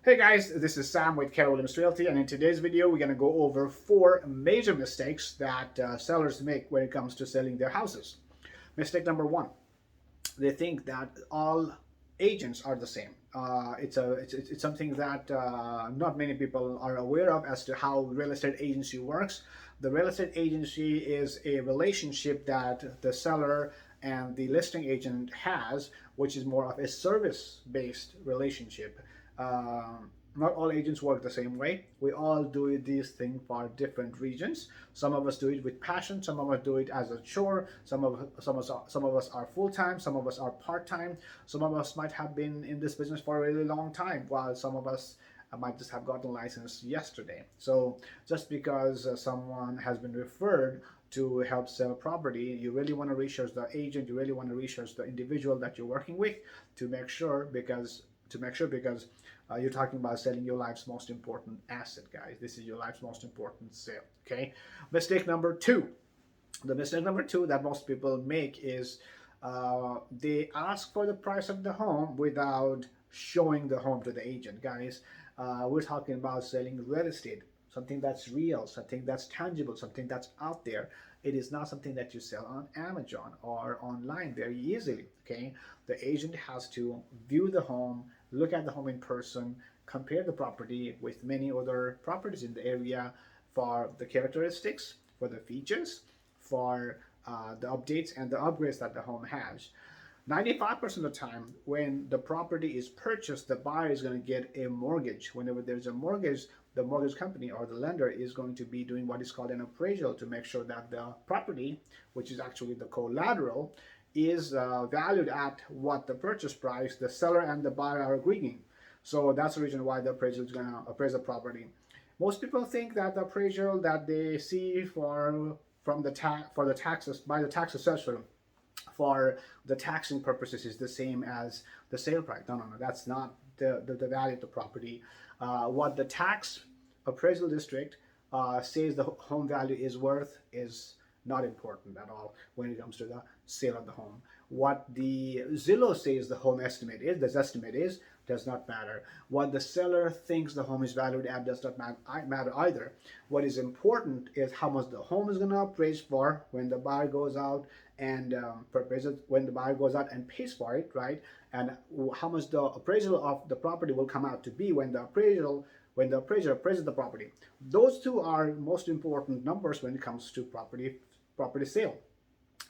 Hey guys, this is Sam with Keller Realty, and in today's video we're going to go over 4 major mistakes that sellers make when it comes to selling their houses. Mistake number 1, they think that all agents are the same. It's something that not many people are aware of as to how real estate agency works. The real estate agency is a relationship that the seller and the listing agent has, which is more of a service-based relationship. Not all agents work the same way. We all do these things for different reasons. Some of us do it with passion. Some of us do it as a chore. Some of us are full time. Some of us are part time. Some of us might have been in this business for a really long time, while some of us might just have gotten licensed yesterday. So just because someone has been referred to help sell property, you really want to research the agent. You really want to research the individual that you're working with to make sure because you're talking about selling your life's most important asset, guys. This is your life's most important sale. Okay. Mistake number 2. The mistake number 2 that most people make is they ask for the price of the home without showing the home to the agent, guys. We're talking about selling real estate, something that's real, something that's tangible, something that's out there. It is not something that you sell on Amazon or online very easily. Okay, the agent has to view the home, look at the home in person, compare the property with many other properties in the area for the characteristics, for the features, for the updates and the upgrades that the home has. 95% of the time, when the property is purchased, the buyer is going to get a mortgage. Whenever there's a mortgage, the mortgage company or the lender is going to be doing what is called an appraisal to make sure that the property, which is actually the collateral, is valued at what the purchase price the seller and the buyer are agreeing. So that's the reason why the appraisal is going to appraise the property. Most people think that the appraisal that they see for the taxes by the tax assessor for the taxing purposes is the same as the sale price. No, that's not the value of the property. What the tax appraisal district says the home value is worth is not important at all when it comes to the sale of the home. What the Zillow says the home estimate is, does not matter. What the seller thinks the home is valued at does not matter either. What is important is how much the home is going to appraise for when the buyer goes out and when the buyer goes out and pays for it, right? And how much the appraisal of the property will come out to be when the appraiser appraises the property. Those two are most important numbers when it comes to property sale.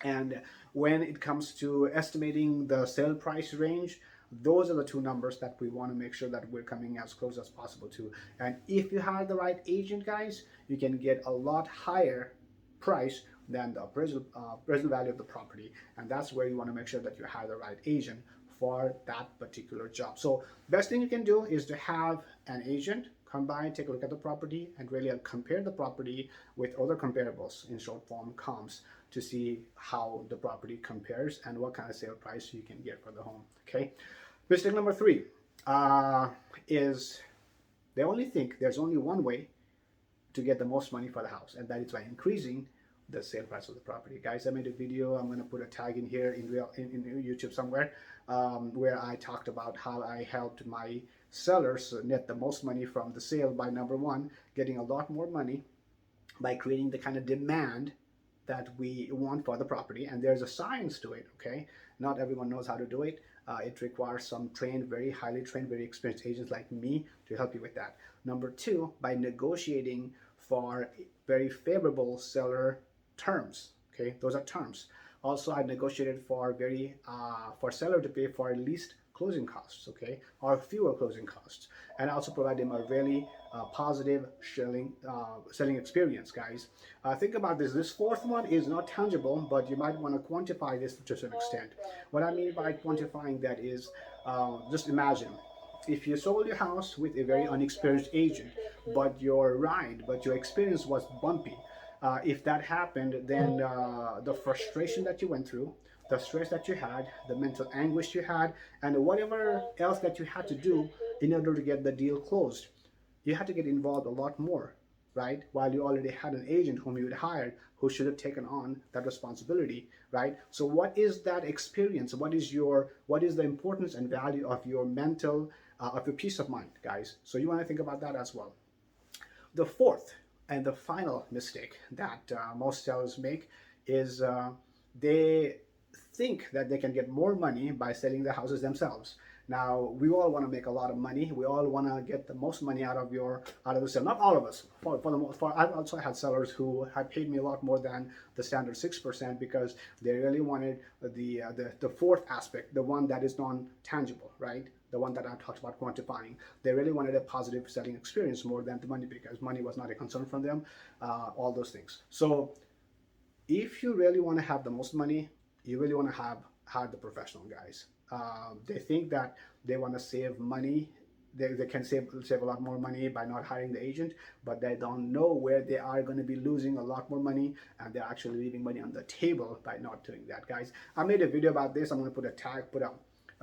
And when it comes to estimating the sale price range, those are the two numbers that we want to make sure that we're coming as close as possible to. And if you hire the right agent, guys, you can get a lot higher price than the appraisal value of the property. And that's where you want to make sure that you hire the right agent for that particular job. So best thing you can do is to have an agent come by, take a look at the property, and really compare the property with other comparables, in short form comps, to see how the property compares and what kind of sale price you can get for the home. Okay. Mistake number 3 is they only think there's only one way to get the most money for the house, and that is by increasing the sale price of the property. Guys, I made a video. I'm going to put a tag in here in YouTube somewhere where I talked about how I helped my sellers net the most money from the sale by, number 1, getting a lot more money by creating the kind of demand that we want for the property. And there's a science to it. Okay, not everyone knows how to do it. It requires some very highly trained, very experienced agents like me to help you with that. Number 2, by negotiating for very favorable seller terms. Okay, those are terms. Also, I negotiated for seller to pay for at least closing costs, okay, or fewer closing costs, and I also provide them a really positive selling experience, guys. Think about this. This 4th one is not tangible, but you might want to quantify this to some extent. What I mean by quantifying that is, just imagine if you sold your house with a very unexperienced agent, but your experience was bumpy. If that happened, then the frustration that you went through, the stress that you had, the mental anguish you had, and whatever else that you had to do in order to get the deal closed, you had to get involved a lot more, right? While you already had an agent whom you had hired who should have taken on that responsibility, right? So what is that experience? What is the importance and value of your mental of your peace of mind, guys. So you want to think about that as well. The fourth and the final mistake that most sellers make is they think that they can get more money by selling the houses themselves. Now, we all want to make a lot of money. We all want to get the most money out of the sale. Not all of us. For the most part, I've also had sellers who have paid me a lot more than the standard 6% because they really wanted the fourth aspect, the one that is non-tangible, right? The one that I talked about quantifying. They really wanted a positive selling experience more than the money because money was not a concern from them. All those things. So, if you really want to have the most money, you really want to hire the professional guys. They think that they want to save money. They can save a lot more money by not hiring the agent, but they don't know where they are going to be losing a lot more money, and they're actually leaving money on the table by not doing that, guys. I made a video about this. I'm going to put a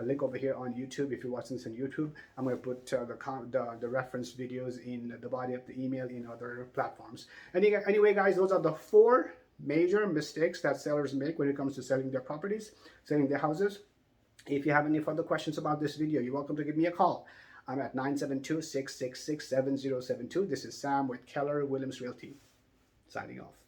link over here on YouTube. If you're watching this on YouTube, I'm going to put the reference videos in the body of the email in other platforms. Anyway, guys, those are the 4 major mistakes that sellers make when it comes to selling their properties, selling their houses. If you have any further questions about this video, you're welcome to give me a call. I'm at 972-666-7072. This is Sam with Keller Williams Realty, signing off.